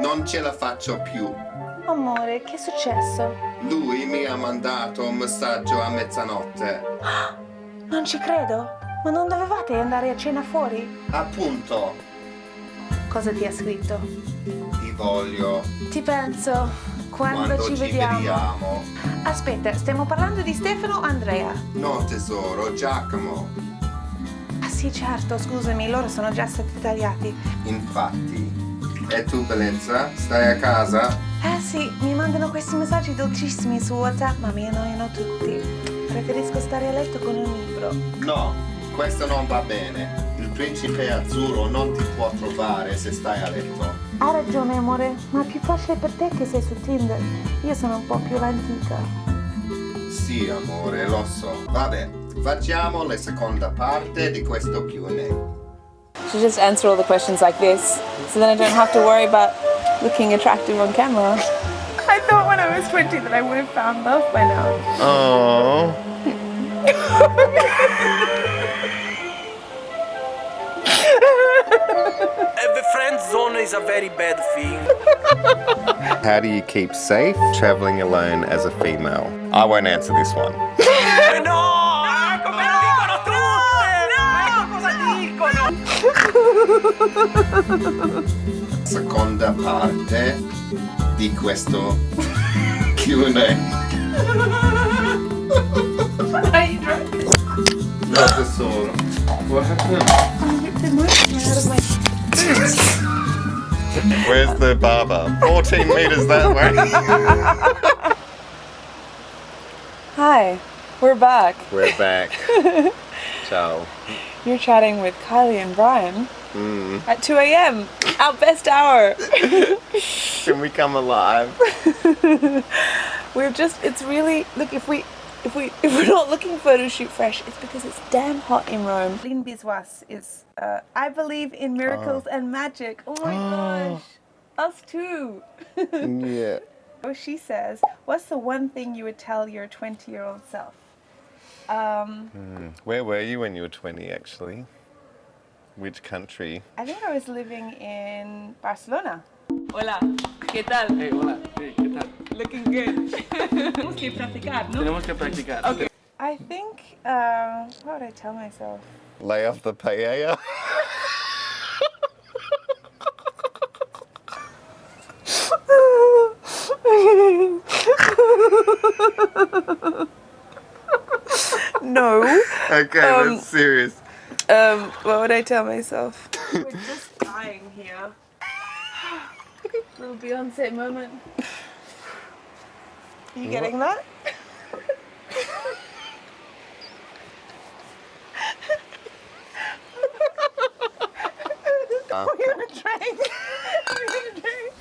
Non ce la faccio più. Amore, che è successo? Lui mi ha mandato un messaggio a mezzanotte. Non ci credo. Ma non dovevate andare a cena fuori? Appunto, Cosa ti ha scritto? ti voglio Ti penso quando ci vediamo. Aspetta, stiamo parlando di Stefano o Andrea? No tesoro, Giacomo. Ah sì, certo, scusami, loro sono già stati tagliati. Infatti. E tu, bellezza? Stai a casa? Eh sì, mi mandano questi messaggi dolcissimi su WhatsApp, ma mi annoiano tutti. Preferisco stare a letto con un libro. No, questo non va bene. Il principe azzurro non ti può trovare se stai a letto. Ha ragione, amore, ma è più facile per te che sei su Tinder. Io sono un po' più l'antica. Sì, amore, lo so. Vabbè, facciamo la seconda parte di questo Q&A. Should just answer all the questions like this, so then I don't have to worry about looking attractive on camera. I thought when I was 20 that I would have found love by now. Oh. The friend zone is a very bad thing. How do you keep safe traveling alone as a female? I won't answer this one. No! Come lo dicono tutte! Ecco cosa dicono! Seconda parte di questo Q&A. Are you drunk? No tesoro. What happened? The motion out of my boobs. Where's the barber? 14 meters that way. Hi, we're back. We're back. Ciao. You're chatting with Kylie and Brian at 2 a.m. Our best hour. Can we come alive? It's really, look, if we're not looking photo shoot fresh, it's because it's damn hot in Rome. Lynn Biswas is, I believe in miracles and magic. Oh my gosh. Us too. Yeah. Oh, she says, what's the one thing you would tell your 20-year-old self? Where were you when you were 20 actually? Which country? I think I was living in Barcelona. Hola, ¿qué tal? Hey, hola. Hey, ¿qué tal? Looking good. Tenemos que practicar, ¿no? Tenemos que practicar. Okay. I think, what would I tell myself? Lay off the paella. No. Okay, that's serious. What would I tell myself? We're just dying here. Little Beyonce moment. Are you getting that? We're gonna train. We're gonna train.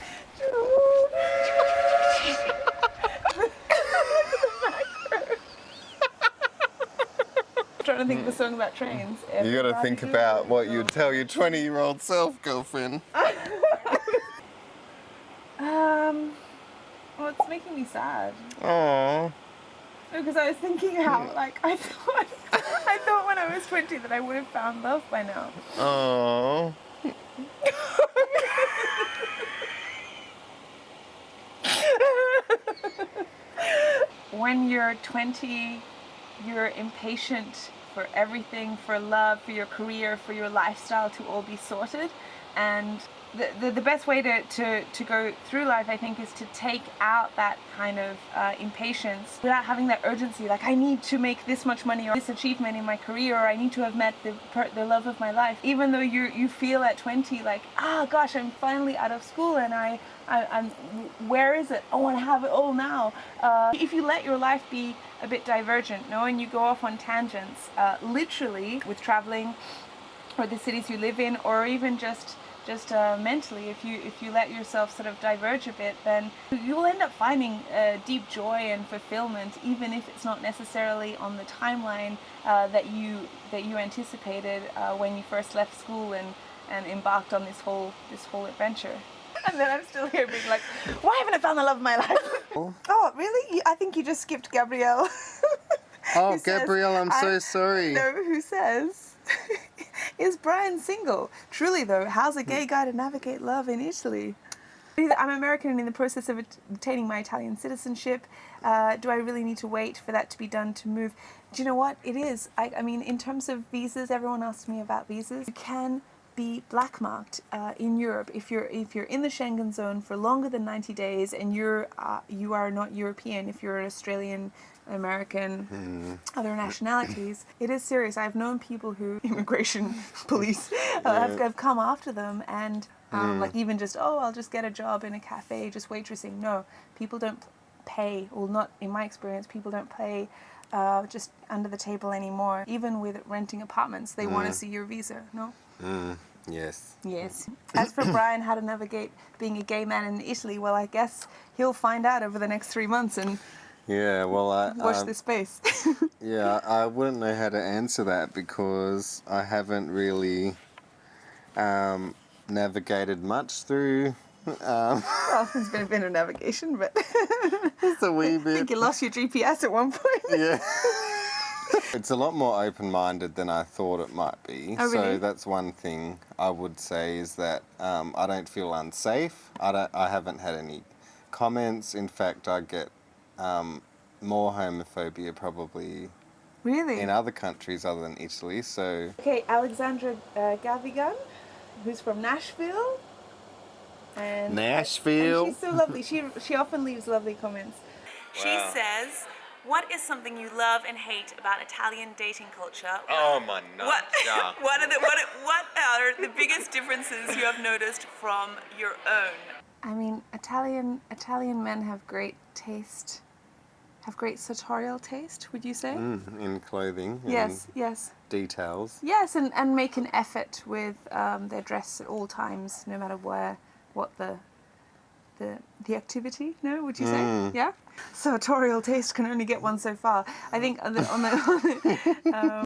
Trying to think of a song about trains. You gotta think about what you'd tell your 20-year-old self, girlfriend. Well, it's making me sad. Aww. Because I was thinking how, like, I thought when I was 20 that I would have found love by now. Aww. When you're 20, you're impatient for everything, for love, for your career, for your lifestyle to all be sorted. And the best way to go through life, I think, is to take out that kind of impatience without having that urgency, like I need to make this much money or this achievement in my career, or I need to have met the love of my life. Even though you feel at 20 like, gosh, I'm finally out of school and I'm where is it? I want to have it all now. If you let your life be a bit divergent, no, and you go off on tangents, literally with traveling or the cities you live in, or even just mentally, if you let yourself sort of diverge a bit, then you will end up finding deep joy and fulfillment, even if it's not necessarily on the timeline that you anticipated when you first left school and embarked on this whole adventure. And then I'm still here being like, why haven't I found the love of my life? Oh, really? I think you just skipped Gabrielle. Oh, Gabrielle, I'm so sorry. No, who says, is Brian single? Truly though, how's a gay guy to navigate love in Italy? I'm American and in the process of obtaining my Italian citizenship. Do I really need to wait for that to be done to move? Do you know what? It is. I mean, in terms of visas, everyone asks me about visas. You can be blackmarked in Europe if you're in the Schengen zone for longer than 90 days and you are not European. If you're an Australian, American, other nationalities, it is serious. I've known people who immigration police have come after them and like even just I'll just get a job in a cafe just waitressing. No, people don't pay, or not in my experience, people don't pay just under the table anymore. Even with renting apartments, they want to see your visa. No. Yes. Yes. As for Brian, how to navigate being a gay man in Italy, well, I guess he'll find out over the next 3 months and watch this space. Yeah, I wouldn't know how to answer that because I haven't really navigated much through. Well, it's been a bit of navigation, but It's a wee I bit. think you lost your GPS at one point. Yeah. It's a lot more open-minded than I thought it might be. Oh, really? So that's one thing I would say is that I don't feel unsafe. I haven't had any comments. In fact, I get more homophobia probably Really? in other countries other than Italy. So Okay, Alexandra Gavigan, who's from Nashville. And Nashville. And she's so lovely. She often leaves lovely comments. She Wow. says, "What is something you love and hate about Italian dating culture? oh my What god. what are the biggest differences you have noticed from your own?" I mean, Italian men have great taste. Have great sartorial taste, would you say? In clothing. Yes, and yes. Details. Yes, and make an effort with their dress at all times, no matter what the activity. No, would you say? Yeah. Sartorial taste can only get one so far. I think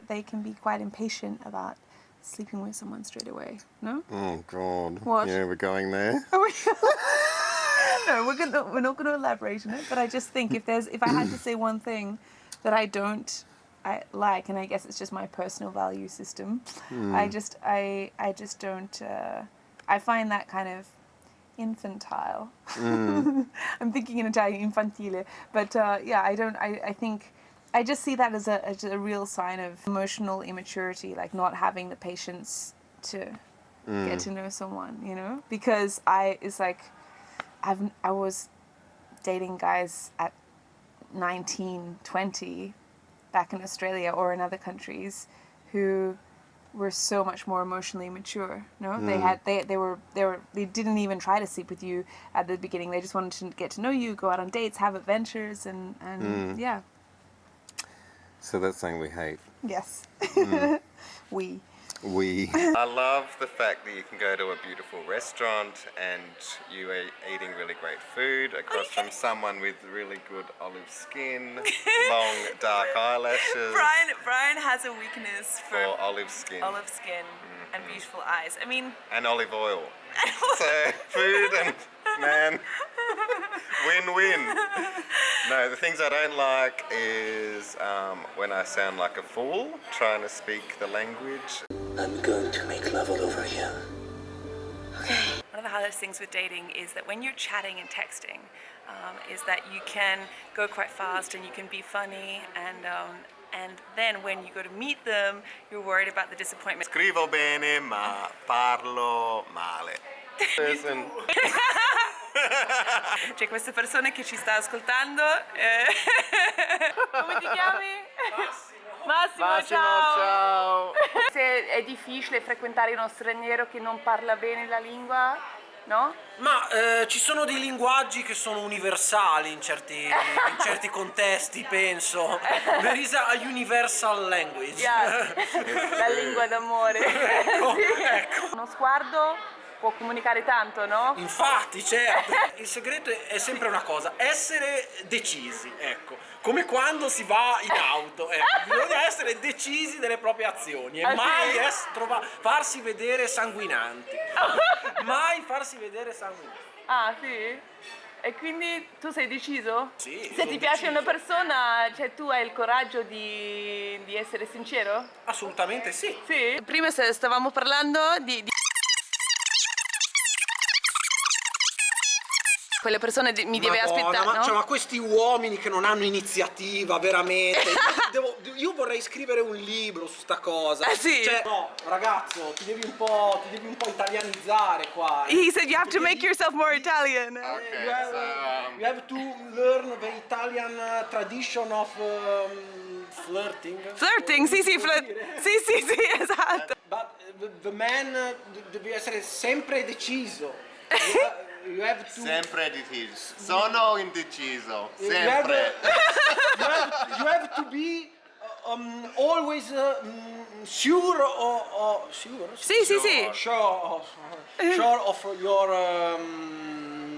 they can be quite impatient about sleeping with someone straight away. No. Oh god. What? Yeah, we're going there. No, we're not going to elaborate on it. But I just think if I had to say one thing that I like, and I guess it's just my personal value system, I just don't. I find that kind of infantile. I'm thinking in Italian, infantile, but I think I just see that as a real sign of emotional immaturity, like not having the patience to get to know someone, you know, because I was dating guys at 19, 20 back in Australia or in other countries who were so much more emotionally mature. No, they didn't even try to sleep with you at the beginning. They just wanted to get to know you, go out on dates, have adventures, and yeah. So that's something we hate. Yes. We. I love the fact that you can go to a beautiful restaurant and you are eating really great food across from someone with really good olive skin, long dark eyelashes. Brian has a weakness for olive skin. olive skin and beautiful eyes. I mean, And olive oil. So food and man, win-win. No, the things I don't like is when I sound like a fool trying to speak the language. I'm going to make love all over here. one of the hardest things with dating is that when you're chatting and texting, is that you can go quite fast and you can be funny, and then when you go to meet them, you're worried about the disappointment. Scrivo bene, ma parlo male. Person. C'è questa persona che ci sta ascoltando. Come ti chiami? Massimo, ciao. Se è difficile frequentare uno straniero che non parla bene la lingua, no? Ma ci sono dei linguaggi che sono universali in certi contesti, penso. There is a universal language. Yeah. La lingua d'amore. Ecco, Sì. ecco. Uno sguardo può comunicare tanto, no? Infatti, certo. Il segreto è sempre una cosa, essere decisi, ecco. Come quando si va in auto, ecco. Bisogna essere decisi delle proprie azioni e mai farsi vedere sanguinanti. Mai farsi vedere sanguinanti. Ah, sì? E quindi tu sei deciso? Sì, Se sono ti piace deciso. una persona, cioè tu hai il coraggio di essere sincero? Assolutamente sì. Sì. Prima stavamo parlando di Quelle persone mi deve aspettare, no? Cioè, ma questi uomini che non hanno iniziativa, veramente. Io vorrei scrivere un libro su sta cosa. Sì. Cioè, no, ragazzo, ti devi un po' italianizzare qua. He said you have to make yourself more Italian. Okay, You have to learn the Italian tradition of flirting. Flirting, sì, sì, esatto. But the man deve essere sempre deciso. You have to. Sempre deciso. Sono indeciso. You Sempre. you have to be always sure or sure. Sì, sì, sì. Sure of your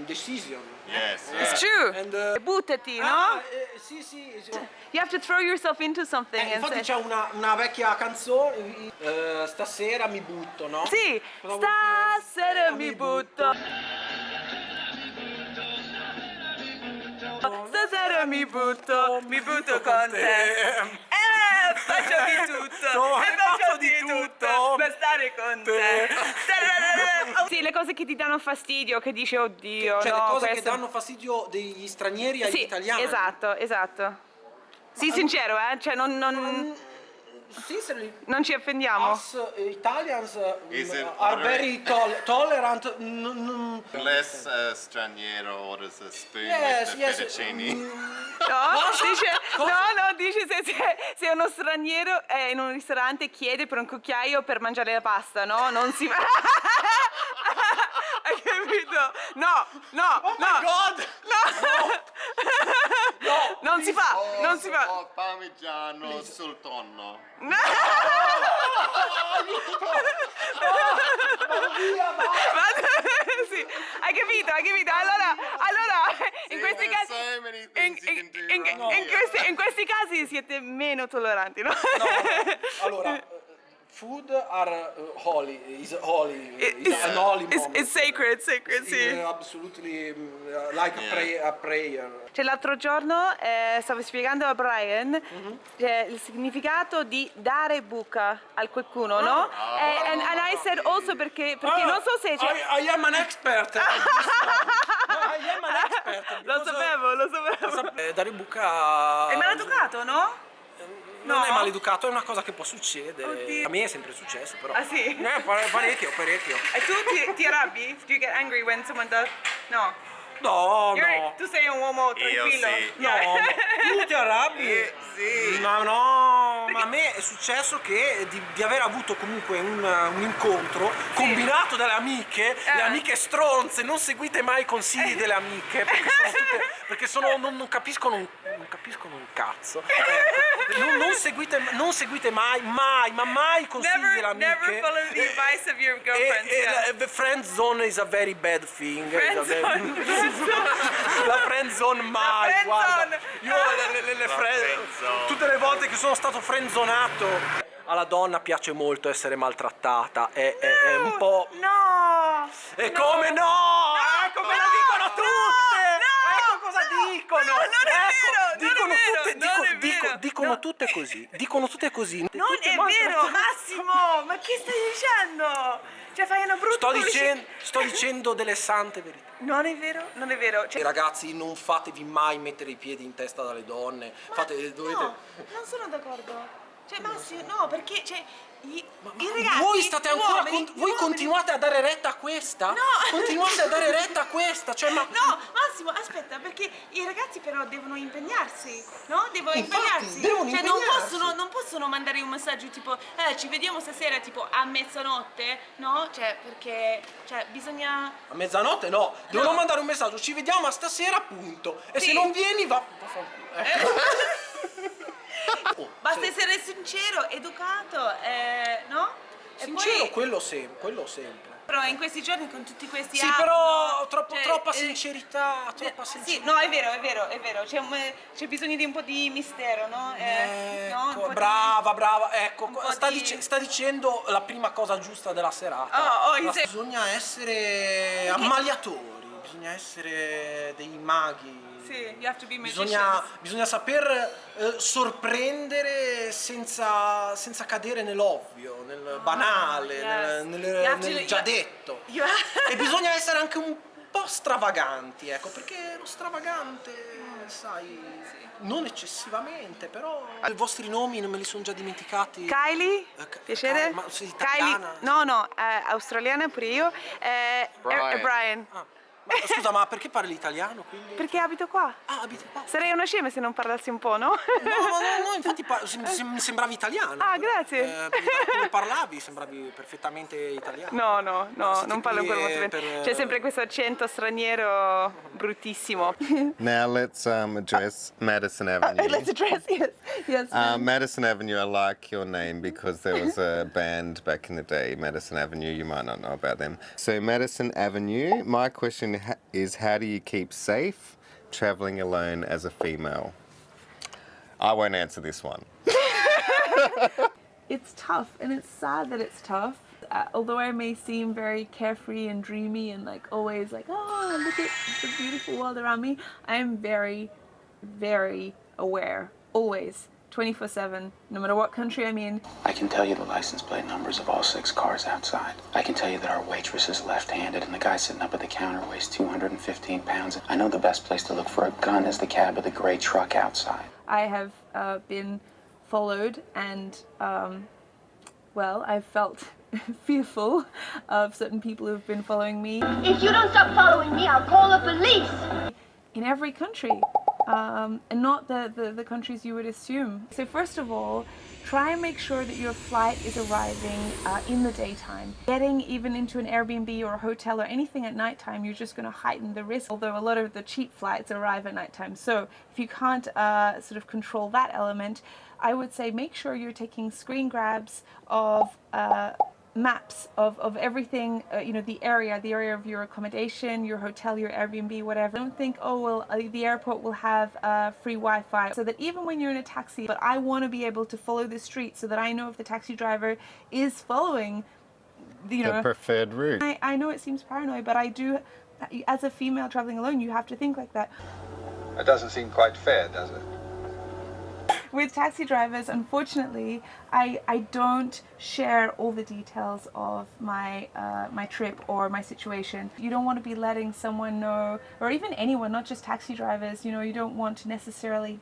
decision. Yes. It's true. And, Buttati, no? Sì, sì. You have to throw yourself into something and Infatti say... c'è una vecchia canzone, stasera mi butto, no? Sì, Cosa vuol dire? stasera mi butto. Stasera mi butto con te. Faccio di tutto, faccio di tutto per stare con te. Sì, le cose che ti danno fastidio, che dici oddio, Cioè no, le cose questo... che danno fastidio degli stranieri agli Sì, italiani. esatto. Sì, sincero, cioè non ci offendiamo. Us Italians Is it are moderate? very tolerant. Less straniero orders a spoon Yes, with the yes. fettuccine. Dice se uno straniero è in un ristorante chiede per un cucchiaio per mangiare la pasta, no? Non si fa. Hai capito? No. Oh my God! No, Non si fa, non si fa. Oh, parmigiano sul tonno. Sì, hai capito? Allora in questi there's casi so many things you can do in questi casi siete meno tolleranti, no? No. Allora, food are holy. Is holy. Is an holy moment. It's sacred, sì. Absolutely like a prayer. Cioè l'altro giorno stavo spiegando a Brian il significato di dare buca a qualcuno, no? And I said also perché non so se I am an expert. I am an expert. lo sapevo. Dare buca. È maleducato, no? Non No. è maleducato, è una cosa che può succedere. Oddio. A me è sempre successo, però. Ah, sì? Parecchio. E tu ti arrabbi? Do you get angry when someone does? No. No. Tu sei un uomo tranquillo. sì. No, tu ti arrabbi? Sì. No, ma a me è successo che di aver avuto comunque un incontro combinato dalle amiche, le amiche stronze, non seguite mai i consigli delle amiche perché non capiscono un cazzo. Non seguite mai i consigli delle amiche. Never follow the advice of your girlfriends. The friend zone is a very bad thing. La friend zone mai, friend guarda. zone. Io le friend zone. tutte le volte che sono stato frenzonato, alla donna piace molto essere maltrattata. È un po'. No! E come no? Ecco me lo dicono tutte! Ecco cosa dicono! No, non è vero! Dicono Non è vero! dicono tutte così. Dicono tutte così. Non è vero, Massimo! Ma che stai dicendo? Cioè fai una brutta Sto dicendo delle sante verità. Non è vero. Cioè, Ragazzi, non fatevi mai mettere i piedi in testa dalle donne. Dovete. no, non sono d'accordo. Cioè Massimo, no, perché cioè i ragazzi, Voi state ancora gli voi uomini- continuate a dare retta a questa? No! Continuate a dare retta a questa, cioè ma No, Massimo, aspetta, perché i ragazzi però devono impegnarsi, no? Devono impegnarsi. devono Cioè impegnarsi. non possono mandare un messaggio tipo ci vediamo stasera tipo a mezzanotte, no? Cioè, perché bisogna a mezzanotte no, devono mandare un messaggio, ci vediamo a stasera, punto. E Sì. se non vieni vaffanculo. basta essere sincero, educato, no? E Sincero, poi, quello sempre. però in questi giorni con tutti questi Sì, app, però cioè, troppa sincerità, troppa Sì, sincerità. no, è vero. C'è bisogno di un po' di mistero, no? No? Un Ecco, po' di- brava, ecco, un po' sta, di- sta dicendo la prima cosa giusta della serata. Bisogna essere ammaliatori, bisogna essere dei maghi. Sì, you have to be magicians. Bisogna saper sorprendere senza cadere nell'ovvio, nel banale, yes. nel You have to- già detto. you have- E bisogna essere anche un po' po' stravaganti, ecco, perché lo stravagante, sai, non eccessivamente, però i vostri nomi non me li sono già dimenticati. Kylie, piacere? Ma sei Kylie, italiana? no, australiana pure io. Brian. Brian. Ah, ma scusa, ma perché parli italiano, quindi? Perché abito qua. Ah, abiti qua. Sarei una scema se non parlassi un po', no? No, infatti mi sembravi italiana. Ah, grazie. Come parlavi, sembravi perfettamente italiana. No, siete non parlo qui, ancora molto bene. C'è sempre questo accento straniero bruttissimo. Now let's address Madison Avenue. Let's address, yes. Madison Avenue, I like your name because there was a band back in the day, Madison Avenue. You might not know about them. So Madison Avenue, my question is, how do you keep safe traveling alone as a female? I won't answer this one. It's tough, and it's sad that it's tough. Although I may seem very carefree and dreamy and like always like, oh, look at the beautiful world around me, I am very, very aware, always, 24/7, no matter what country I'm in. I can tell you the license plate numbers of all 6 cars outside. I can tell you that our waitress is left-handed and the guy sitting up at the counter weighs 215 pounds. I know the best place to look for a gun is the cab of the gray truck outside. I have been followed and, well, I've felt fearful of certain people who've been following me. If you don't stop following me, I'll call the police. In every country, and not the countries you would assume. So first of all, try and make sure that your flight is arriving in the daytime. Getting even into an Airbnb or a hotel or anything at nighttime, you're just going to heighten the risk, although a lot of the cheap flights arrive at nighttime. So if you can't sort of control that element, I would say make sure you're taking screen grabs of maps of everything, the area of your accommodation, your hotel, your Airbnb, whatever. Don't think, oh, well, the airport will have free Wi-Fi, so that even when you're in a taxi, but I want to be able to follow the street so that I know if the taxi driver is following, The preferred route. I know it seems paranoid, but I do, as a female traveling alone, you have to think like that. It doesn't seem quite fair, does it? With taxi drivers, unfortunately, I don't share all the details of my my trip or my situation. You don't want to be letting someone know, or even anyone, not just taxi drivers, you don't want to necessarily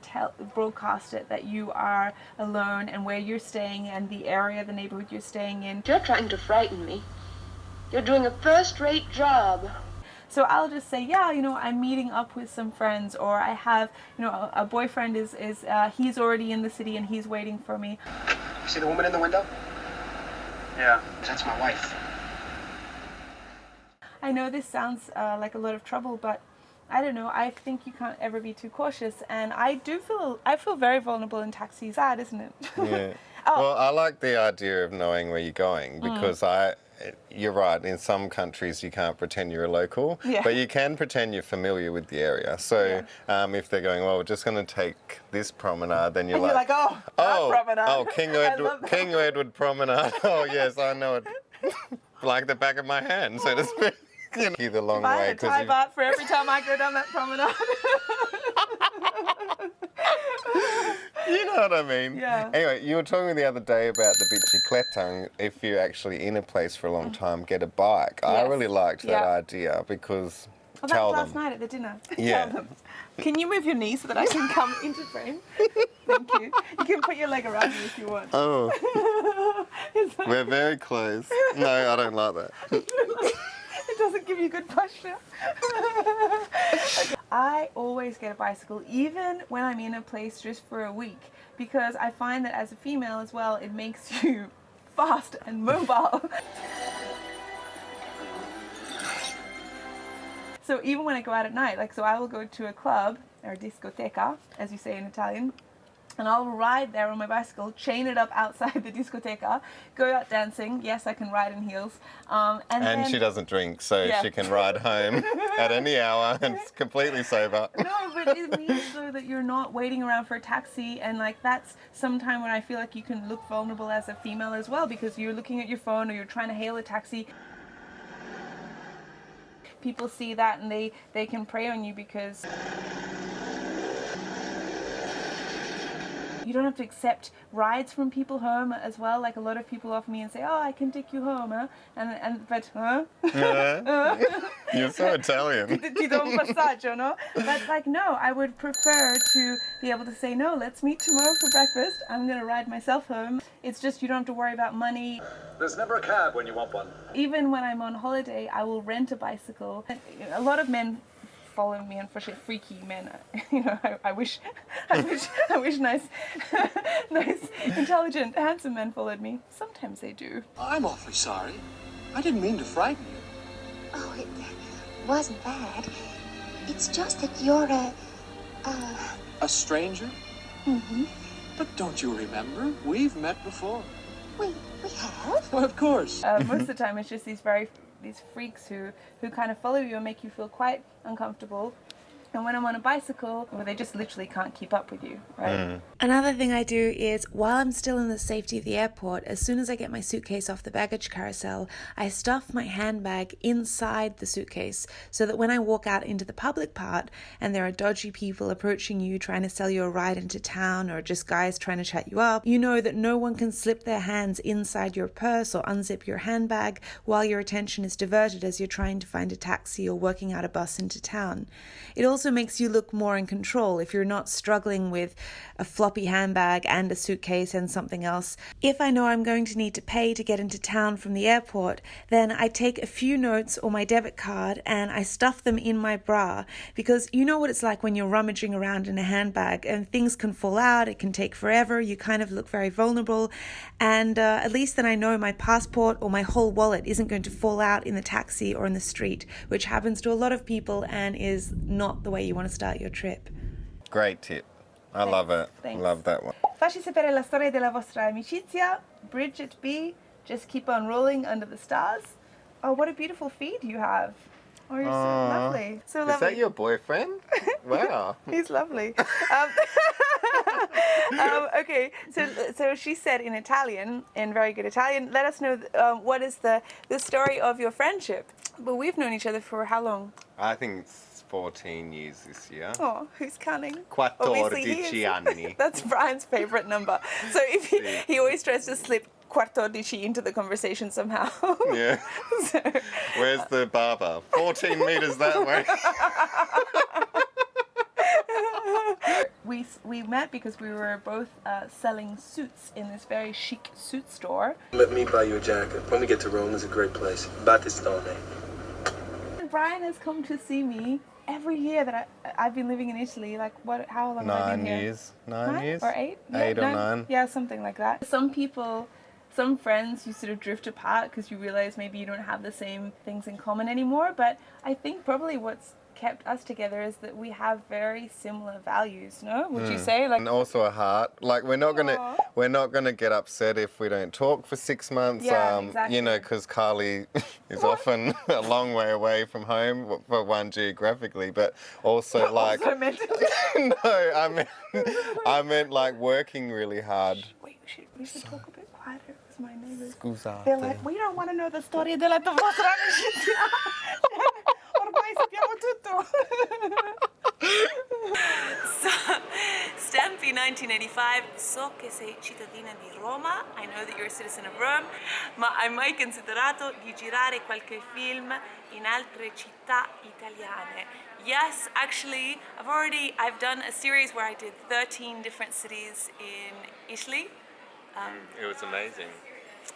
broadcast it that you are alone and where you're staying and the area, the neighborhood you're staying in. You're trying to frighten me. You're doing a first-rate job. So I'll just say, yeah, I'm meeting up with some friends, or I have, a boyfriend is he's already in the city and he's waiting for me. You see the woman in the window? Yeah, that's my wife. I know this sounds like a lot of trouble, but I don't know. I think you can't ever be too cautious, and I feel very vulnerable in taxis. Sad, isn't it? Yeah. Oh. Well, I like the idea of knowing where you're going because you're right, in some countries you can't pretend you're a local, but you can pretend you're familiar with the area. So if they're going, well, we're just going to take this promenade, then you're like, promenade. King Edward Promenade. Oh, yes, I know it like the back of my hand, so to speak. The long I way. had Thai baht for every time I go down that promenade. You know what I mean? Yeah. Anyway, you were talking the other day about the bicicleta. If you're actually in a place for a long time, get a bike. I really liked that idea because That tell was them. last night at the dinner. Yeah. Tell them. Can you move your knee so that I can come into frame? Thank you. You can put your leg around me if you want. Oh, we're very close. No, I don't like that. It doesn't give you good posture. I always get a bicycle, even when I'm in a place just for a week, because I find that as a female as well, it makes you fast and mobile. So even when I go out at night, so I will go to a club, or discoteca, as you say in Italian, and I'll ride there on my bicycle, chain it up outside the discoteca, go out dancing. Yes, I can ride in heels. And then, she doesn't drink, so she can ride home at any hour and it's completely sober. No, but it means though that you're not waiting around for a taxi, and that's some time when I feel like you can look vulnerable as a female as well, because you're looking at your phone or you're trying to hail a taxi. People see that and they can prey on you because You don't have to accept rides from people home as well. Like a lot of people offer me and say, "Oh, I can take you home," huh? But You're so Italian. ti do un passaggio, no? But like, no, I would prefer to be able to say, no, let's meet tomorrow for breakfast. I'm gonna ride myself home. It's just you don't have to worry about money. There's never a cab when you want one. Even when I'm on holiday, I will rent a bicycle. A lot of men follow me, unfortunately, freaky men. You know, I wish nice, nice, intelligent, handsome men followed me. Sometimes they do. I'm awfully sorry. I didn't mean to frighten you. Oh, it wasn't bad. It's just that you're A stranger? Mm-hmm. But don't you remember? We've met before. We have? Well, of course. Most of the time, it's just these freaks who kind of follow you and make you feel quite uncomfortable. And when I'm on a bicycle, well, they just literally can't keep up with you, right? Another thing I do is, while I'm still in the safety of the airport, as soon as I get my suitcase off the baggage carousel, I stuff my handbag inside the suitcase so that when I walk out into the public part and there are dodgy people approaching you trying to sell you a ride into town or just guys trying to chat you up, you know that no one can slip their hands inside your purse or unzip your handbag while your attention is diverted as you're trying to find a taxi or working out a bus into town. It also makes you look more in control if you're not struggling with a floppy handbag and a suitcase and something else. If I know I'm going to need to pay to get into town from the airport, then I take a few notes or my debit card and I stuff them in my bra, because you know what it's like when you're rummaging around in a handbag and things can fall out, it can take forever, you kind of look very vulnerable, and at least then I know my passport or my whole wallet isn't going to fall out in the taxi or in the street, which happens to a lot of people and is not the way you want to start your trip. Great tip. I love it. Thanks. Love that one. Facci sapere la storia della vostra amicizia. Bridget B. Just keep on rolling under the stars. Oh, what a beautiful feed you have. Oh, you're so lovely. So lovely. Is that your boyfriend? Wow. He's lovely. Okay, so she said in Italian, in very good Italian, let us know what is the story of your friendship. But we've known each other for how long? I think it's 14 years this year. Oh, who's counting? 14 anni. That's Brian's favorite number. So if he always tries to slip 14 into the conversation somehow. Yeah. So, Where's the barber? 14 meters that way. we met because we were both selling suits in this very chic suit store. Let me buy you a jacket. When we get to Rome, there's a great place. Battistone. Brian has come to see me every year that I've been living in Italy. Like, how long have I been here? 9 years. 9 years? Or 8? Yeah, 8 or 9. Yeah, something like that. Some friends, you sort of drift apart because you realize maybe you don't have the same things in common anymore. But I think probably what's kept us together is that we have very similar values, no? Would you say? Like, and also a heart. Like we're not gonna get upset if we don't talk for 6 months. Yeah, exactly. You know, because Kylie is often a long way away from home, for one geographically, but also like. Also mentally. No, I meant like working really hard. Wait, we should talk a bit quieter because my neighbors. Scusate. They're like, we don't want to know the story della vostra amicizia. Ormai sappiamo tutto. Stampy 1985, so che sei cittadina di Roma, I know that you're a citizen of Rome, ma hai mai considerato di girare qualche film in altre città italiane? Yes, actually, I've done a series where I did 13 different cities in Italy. It was amazing.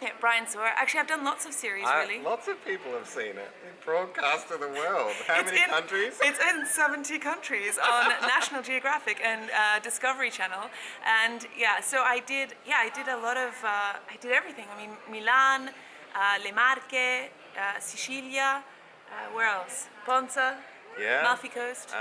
Yeah, Brian saw it. Actually, I've done lots of series, really. Lots of people have seen it. It broadcast to the world. How many countries? It's in 70 countries on National Geographic and Discovery Channel. And yeah, so I did a lot of, I did everything. I mean, Milan, Le Marche, Sicilia, where else? Ponza, Yeah. Amalfi Coast.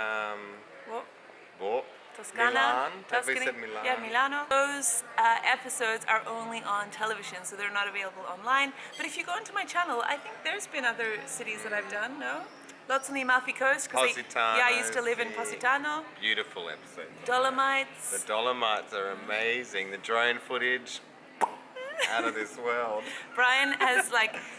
What? Toscana, Milan? Have we Tuscany, said Milan? yeah, Milano. Those episodes are only on television, so they're not available online. But if you go into my channel, I think there's been other cities that I've done, no? Lots on the Amalfi Coast. Positano. I used to live in Positano. Beautiful episode. Dolomites. The Dolomites are amazing. The drone footage. out of this world. Brian has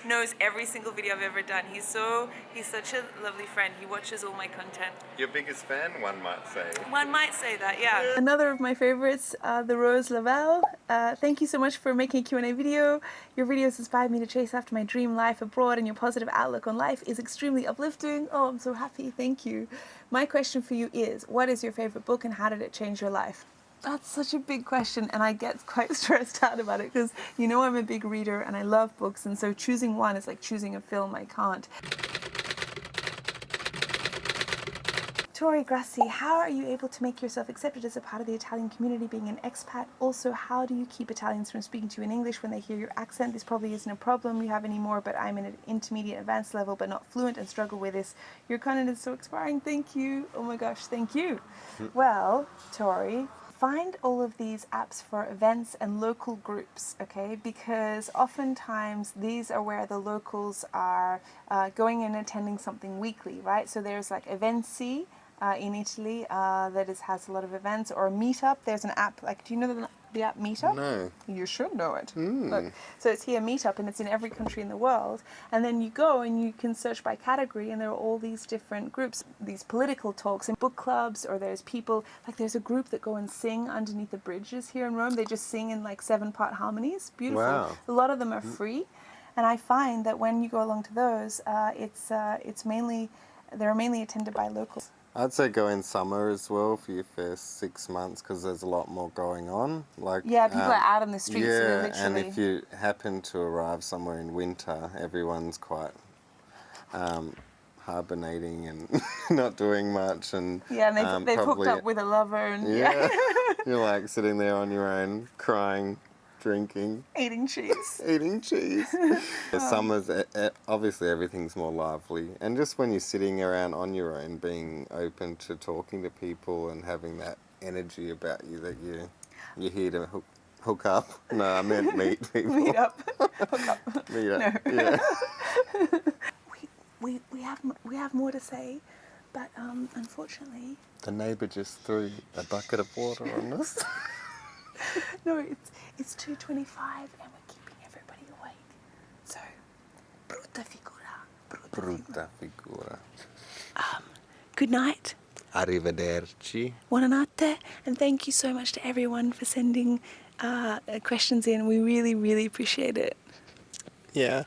knows every single video I've ever done. He's such a lovely friend. He watches all my content. Your biggest fan, one might say. One might say that, yeah. Another of my favorites, the Rose Lavelle. Thank you so much for making a Q&A video. Your videos inspired me to chase after my dream life abroad, and your positive outlook on life is extremely uplifting. Oh, I'm so happy. Thank you. My question for you is, what is your favorite book and how did it change your life? That's such a big question, and I get quite stressed out about it because you know I'm a big reader and I love books, and so choosing one is like choosing a film. I can't. Tori Grassi, how are you able to make yourself accepted as a part of the Italian community being an expat? Also, how do you keep Italians from speaking to you in English when they hear your accent? This probably isn't a problem you have anymore, but I'm in an intermediate advanced level but not fluent and struggle with this. Your content is so inspiring. Thank you. Oh my gosh, thank you. Well, Tori, find all of these apps for events and local groups, okay? Because oftentimes these are where the locals are going and attending something weekly, right? So there's like Eventsy in Italy that has a lot of events, or Meetup. There's an app, do you know the app Meetup? No. You should know it. Look, so it's here, Meetup, and it's in every country in the world. And then you go and you can search by category, and there are all these different groups, these political talks and book clubs, or there's people, there's a group that go and sing underneath the bridges here in Rome. They just sing in 7-part harmonies. Beautiful. Wow. A lot of them are free. And I find that when you go along to those, they're mainly attended by locals. I'd say go in summer as well for your first 6 months because there's a lot more going on. People are out on the streets. Yeah, literally. and if you happen to arrive somewhere in winter, everyone's quite hibernating and not doing much. And and they've hooked up with a lover. And you're sitting there on your own, crying, drinking, eating cheese. Summers, obviously everything's more lively, and just when you're sitting around on your own, being open to talking to people and having that energy about you that you're here to hook up. No, I meant meet people. Meet up. Hook up. Meet up. No. Yeah. we have more to say, but unfortunately the neighbour just threw a bucket of water on us. No, it's 2:25 and we're keeping everybody awake. So, brutta figura. Good night. Arrivederci. Buonanotte, and thank you so much to everyone for sending questions in. We really, really appreciate it. Yeah.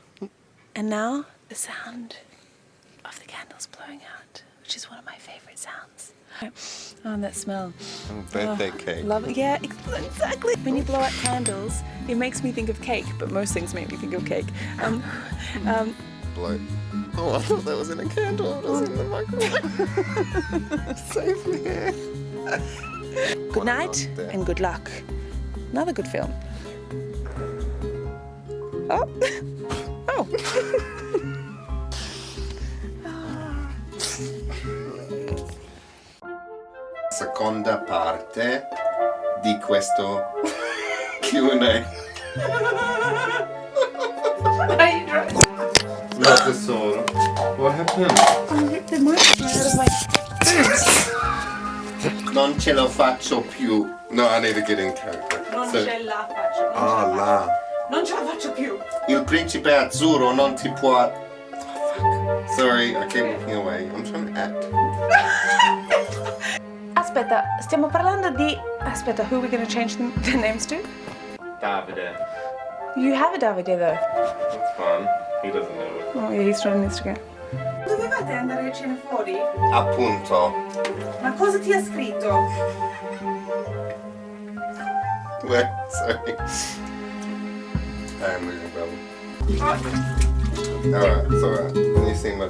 And now, the sound of the candles blowing out, which is one of my favourite sounds. Oh, that smell. Birthday cake. Love it. Yeah, exactly. When you blow out candles, it makes me think of cake, but most things make me think of cake. Blow. Oh, I thought that was in a candle. It was in the microwave. Save me. Good night and good luck. Another good film. Oh. Oh. Seconda parte di questo Q&A. Not the solo. What happened? I ripped the marshmallow out of my boobs. Non ce lo faccio più. No, I need to get in character. Non ce la faccio. Non ce la faccio più. Il principe azzurro non ti può... Oh, fuck. Sorry, I keep looking away. I'm trying to act. Aspetta, stiamo parlando di... Aspetta, who are we going to change the names to? Davide. You have a Davide though. That's fun. He doesn't know it. Oh yeah, he's on Instagram. Dovevate andare a cena fuori? Appunto. Ma cosa ti ha scritto? Wait, sorry. I am losing, brother. Alright, it's alright. When you see my...